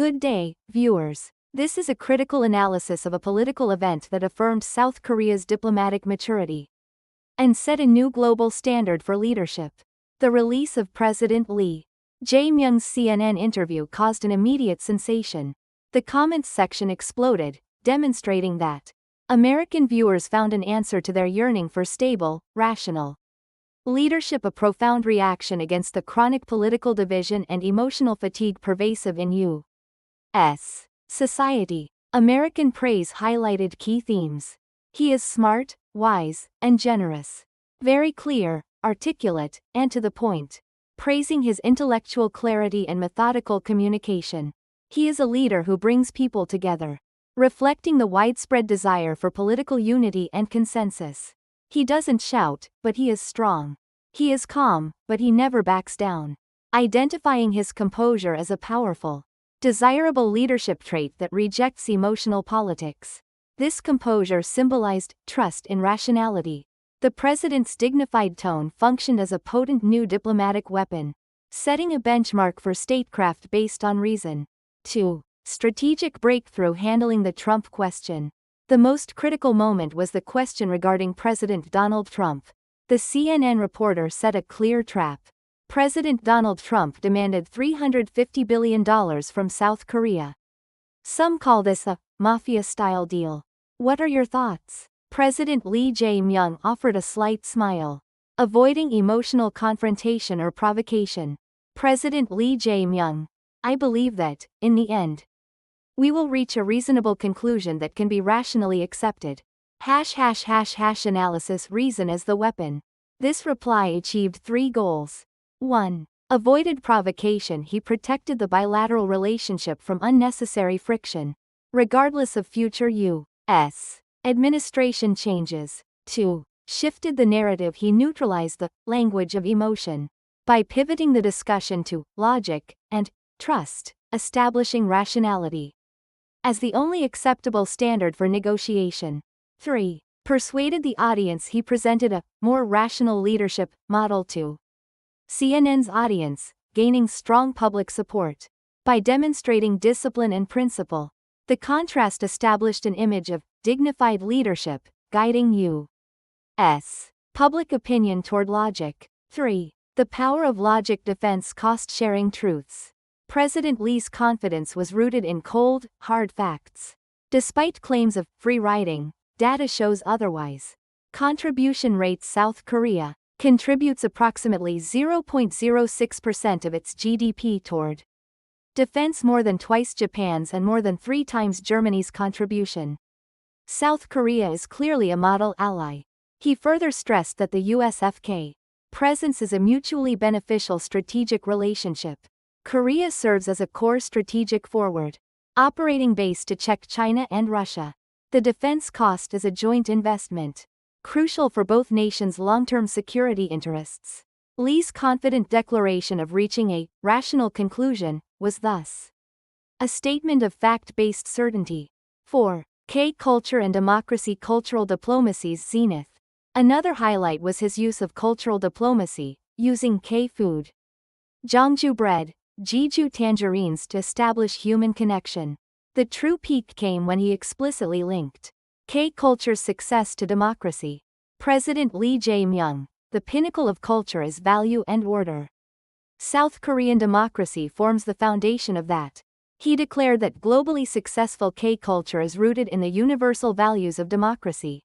Good day, viewers. This is a critical analysis of a political event that affirmed South Korea's diplomatic maturity and set a new global standard for leadership. The release of President Lee Jae-myung's CNN interview caused an immediate sensation. The comments section exploded, demonstrating that American viewers found an answer to their yearning for stable, rational leadership, a profound reaction against the chronic political division and emotional fatigue pervasive in U.S. society. American praise highlighted key themes. He is smart, wise, and generous. Very clear, articulate, and to the point. Praising his intellectual clarity and methodical communication. He is a leader who brings people together. Reflecting the widespread desire for political unity and consensus. He doesn't shout, but he is strong. He is calm, but he never backs down. Identifying his composure as a powerful, desirable leadership trait that rejects emotional politics. This composure symbolized trust in rationality. The president's dignified tone functioned as a potent new diplomatic weapon, setting a benchmark for statecraft based on reason. 2. Strategic breakthrough handling the Trump question. The most critical moment was the question regarding President Donald Trump. The CNN reporter set a clear trap. President Donald Trump demanded $350 billion from South Korea. Some call this a mafia-style deal. What are your thoughts? President Lee Jae-myung offered a slight smile, avoiding emotional confrontation or provocation. President Lee Jae-myung, I believe that, in the end, we will reach a reasonable conclusion that can be rationally accepted. Analysis reason as the weapon. This reply achieved 3 goals. 1. Avoided provocation. He protected the bilateral relationship from unnecessary friction, regardless of future U.S. administration changes. 2. Shifted the narrative. He neutralized the language of emotion by pivoting the discussion to logic and trust, establishing rationality as the only acceptable standard for negotiation. 3. Persuaded the audience. He presented a more rational leadership model to CNN's audience, gaining strong public support by demonstrating discipline and principle. The contrast established an image of dignified leadership, guiding U.S. public opinion toward logic. 3. The power of logic. Defense cost-sharing truths. President Lee's confidence was rooted in cold, hard facts. Despite claims of free riding, data shows otherwise. Contribution rates. South Korea contributes approximately 0.06% of its GDP toward defense, more than twice Japan's and more than 3 times Germany's contribution. South Korea is clearly a model ally. He further stressed that the USFK presence is a mutually beneficial strategic relationship. Korea serves as a core strategic forward operating base to check China and Russia. The defense cost is a joint investment, crucial for both nations' long-term security interests. Lee's confident declaration of reaching a rational conclusion was thus a statement of fact-based certainty. 4. K-culture and democracy. Cultural diplomacy's zenith. Another highlight was his use of cultural diplomacy, using K-food, Jeongju bread, Jeju tangerines to establish human connection. The true peak came when he explicitly linked K-culture's success to democracy. President Lee Jae-myung, the pinnacle of culture is value and order. South Korean democracy forms the foundation of that. He declared that globally successful K-culture is rooted in the universal values of democracy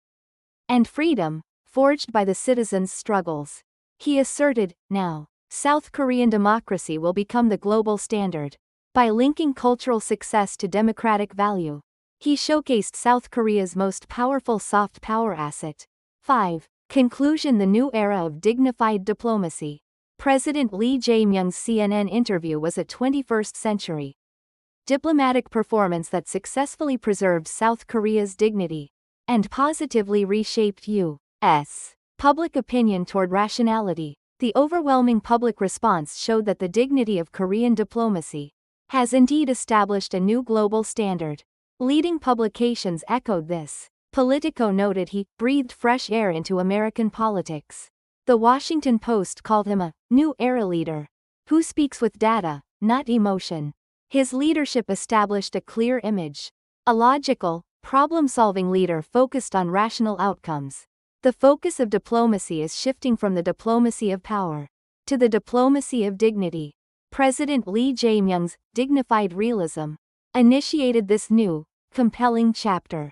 and freedom, forged by the citizens' struggles. He asserted, now, South Korean democracy will become the global standard by linking cultural success to democratic value. He showcased South Korea's most powerful soft power asset. 5. Conclusion. The new era of dignified diplomacy. President Lee Jae-myung's CNN interview was a 21st century diplomatic performance that successfully preserved South Korea's dignity and positively reshaped U.S. public opinion toward rationality. The overwhelming public response showed that the dignity of Korean diplomacy has indeed established a new global standard. Leading publications echoed this. Politico noted he breathed fresh air into American politics. The Washington Post called him a new era leader who speaks with data, not emotion. His leadership established a clear image. A logical, problem-solving leader focused on rational outcomes. The focus of diplomacy is shifting from the diplomacy of power to the diplomacy of dignity. President Lee Jae-myung's dignified realism initiated this new, compelling chapter.